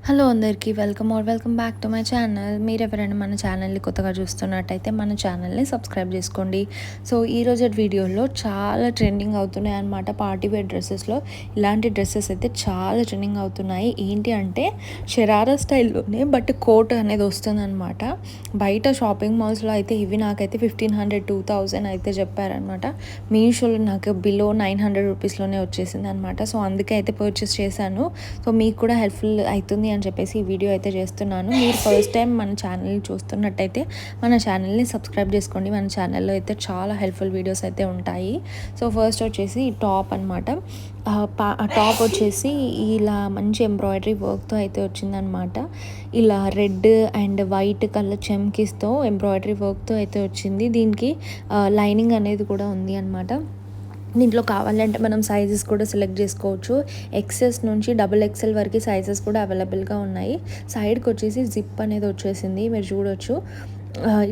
Hello అందరికీ welcome back to my channel. మీరు ఎవరైనా మన ఛానల్ని కొత్తగా చూస్తున్నట్టయితే మన ఛానల్ని సబ్స్క్రైబ్ చేసుకోండి. సో ఈరోజు వీడియోలో చాలా ట్రెండింగ్ అవుతున్నాయి అన్నమాట. పార్టీ వేర్ డ్రెస్సెస్లో ఇలాంటి డ్రెస్సెస్ అయితే చాలా ట్రెండింగ్ అవుతున్నాయి. ఏంటి అంటే షరారా స్టైల్లోనే బట్ కోట్ అనేది వస్తుందన్నమాట. బయట షాపింగ్ మాల్స్లో అయితే ఇవి నాకైతే 1500 2000 అయితే చెప్పారనమాట. మీషోలో నాకు బిలో 900 రూపీస్లోనే వచ్చేసింది అనమాట. సో అందుకే అయితే పర్చేస్ చేశాను. సో మీకు కూడా హెల్ప్ఫుల్ అవుతుంది అని చెప్పేసి ఈ వీడియో అయితే చేస్తున్నాను. మీరు ఫస్ట్ టైం మన ఛానల్ని చూస్తున్నట్టయితే మన ఛానల్ని సబ్స్క్రైబ్ చేసుకోండి. మన ఛానల్లో అయితే చాలా హెల్ప్ఫుల్ వీడియోస్ అయితే ఉంటాయి. సో ఫస్ట్ వచ్చేసి టాప్ అనమాట. టాప్ వచ్చేసి ఇలా మంచి ఎంబ్రాయిడరీ వర్క్తో అయితే వచ్చిందనమాట. ఇలా రెడ్ అండ్ వైట్ కలర్ చెమ్కీస్తో ఎంబ్రాయిడరీ వర్క్తో అయితే వచ్చింది. దీనికి లైనింగ్ అనేది కూడా ఉంది అనమాట. దీంట్లో కావాలంటే మనం సైజెస్ కూడా సెలెక్ట్ చేసుకోవచ్చు. ఎక్సెస్ నుంచి XXL వరకు సైజెస్ కూడా అవైలబుల్గా ఉన్నాయి. సైడ్కి వచ్చేసి జిప్ అనేది వచ్చేసింది, మీరు చూడొచ్చు.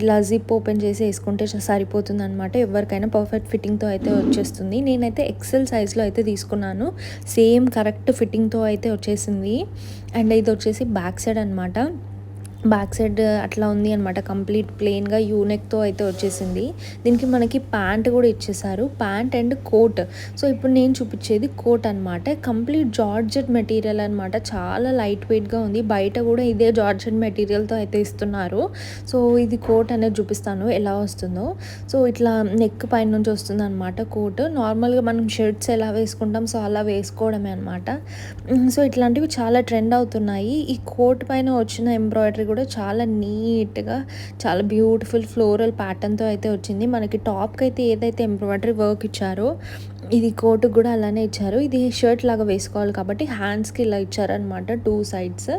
ఇలా జిప్ ఓపెన్ చేసి వేసుకుంటే సరిపోతుంది అనమాట. ఎవరికైనా పర్ఫెక్ట్ ఫిట్టింగ్తో అయితే వచ్చేస్తుంది. నేనైతే XL సైజ్లో అయితే తీసుకున్నాను. సేమ్ కరెక్ట్ ఫిట్టింగ్తో అయితే వచ్చేసింది. అండ్ ఇది వచ్చేసి బ్యాక్ సైడ్ అనమాట. బ్యాక్ సైడ్ అట్లా ఉంది అనమాట. కంప్లీట్ ప్లెయిన్గా యూనెక్తో అయితే వచ్చేసింది. దీనికి మనకి ప్యాంట్ కూడా ఇచ్చేసారు, ప్యాంట్ అండ్ కోట్. సో ఇప్పుడు నేను చూపించేది కోట్ అనమాట. కంప్లీట్ జార్జెట్ మెటీరియల్ అనమాట. చాలా లైట్ వెయిట్గా ఉంది. బయట కూడా ఇదే జార్జెట్ మెటీరియల్తో అయితే ఇస్తున్నారు. సో ఇది కోట్ అనేది చూపిస్తాను ఎలా వస్తుందో. సో ఇట్లా నెక్ పైన నుంచి వస్తుంది అనమాట కోట్. నార్మల్గా మనం షర్ట్స్ ఎలా వేసుకుంటాం సో అలా వేసుకోవడమే అనమాట. సో ఇట్లాంటివి చాలా ట్రెండ్ అవుతున్నాయి. ఈ కోట్ పైన వచ్చిన ఎంబ్రాయిడరీ కూడా చాలా నీట్గా, చాలా బ్యూటిఫుల్ ఫ్లోరల్ ప్యాటర్న్తో అయితే వచ్చింది. మనకి టాప్కి అయితే ఏదైతే ఎంబ్రాయిడరీ వర్క్ ఇచ్చారో ఇది కోట్కి కూడా అలానే ఇచ్చారు. ఇది షర్ట్ లాగా వేసుకోవాలి కాబట్టి హ్యాండ్స్కి ఇలా ఇచ్చారనమాట. 2 సైడ్స్,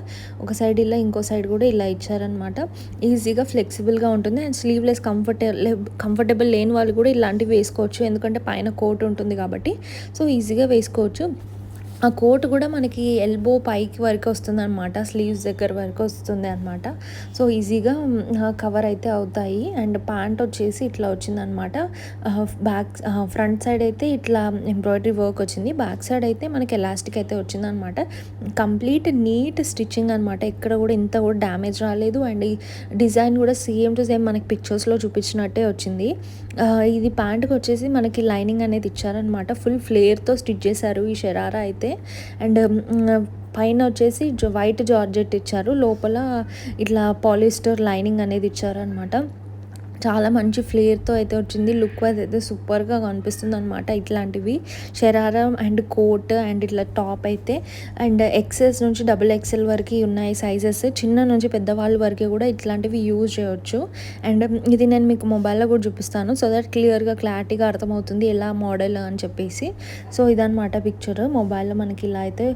ఒక సైడ్ ఇలా ఇంకో సైడ్ కూడా ఇలా ఇచ్చారనమాట. ఈజీగా ఫ్లెక్సిబుల్గా ఉంటుంది. అండ్ స్లీవ్లెస్ కంఫర్టబుల్ లేని వాళ్ళు కూడా ఇలాంటివి వేసుకోవచ్చు, ఎందుకంటే పైన కోట్ ఉంటుంది కాబట్టి. సో ఈజీగా వేసుకోవచ్చు. ఆ కోట్ కూడా మనకి ఎల్బో పైకి వరకు వస్తుంది అనమాట, స్లీవ్స్ దగ్గర వరకు వస్తుంది అనమాట. సో ఈజీగా కవర్ అయితే అవుతాయి. అండ్ ప్యాంట్ వచ్చేసి ఇట్లా వచ్చిందనమాట. ఫ్రంట్ సైడ్ అయితే ఇట్లా ఎంబ్రాయిడరీ వర్క్ వచ్చింది, బ్యాక్ సైడ్ అయితే మనకి ఎలాస్టిక్ అయితే వచ్చిందనమాట. కంప్లీట్ నీట్ స్టిచ్చింగ్ అనమాట. ఇక్కడ కూడా ఇంత కూడా డ్యామేజ్ రాలేదు. అండ్ ఈ డిజైన్ కూడా సేమ్ టు సేమ్ మనకి పిక్చర్స్లో చూపించినట్టే వచ్చింది. ఇది ప్యాంట్కి వచ్చేసి మనకి లైనింగ్ అనేది ఇచ్చారనమాట. ఫుల్ ఫ్లేర్తో స్టిచ్ చేశారు ఈ షరారా అయితే. అండ్ పైన వచ్చేసి వైట్ జార్జెట్ ఇచ్చారు, లోపల ఇట్లా పాలిస్టర్ లైనింగ్ అనేది ఇచ్చారనమాట. చాలా మంచి ఫ్లేర్తో అయితే వచ్చింది. లుక్ వైజ్ అయితే సూపర్గా కనిపిస్తుంది అనమాట. ఇట్లాంటివి షరారా అండ్ కోట్ అండ్ ఇట్లా టాప్ అయితే. అండ్ XS నుంచి XXL వరకు ఉన్నాయి సైజెస్. చిన్న నుంచి పెద్దవాళ్ళ వరకు కూడా ఇట్లాంటివి యూజ్ చేయవచ్చు. అండ్ ఇది నేను మీకు మొబైల్లో కూడా చూపిస్తాను, సో దట్ క్లారిటీగా అర్థమవుతుంది ఎలా మోడల్ అని చెప్పేసి. సో ఇదనమాట పిక్చర్. మొబైల్లో మనకి ఇలా అయితే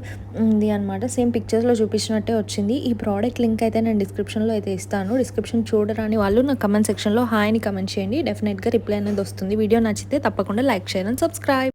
ఉంది అనమాట. సేమ్ పిక్చర్స్లో చూపించినట్టే వచ్చింది. ఈ ప్రోడక్ట్ లింక్ అయితే నేను డిస్క్రిప్షన్లో అయితే ఇస్తాను. డిస్క్రిప్షన్ చూడరాని వాళ్ళు నా కమెంట్ సెక్షన్లో హాయ్ అని కమెంట్ చేయండి. డెఫినెట్గా రిప్లై అనేది వస్తుంది. వీడియో నచ్చితే తప్పకుండా లైక్, షేర్ అండ్ సబ్స్క్రైబ్.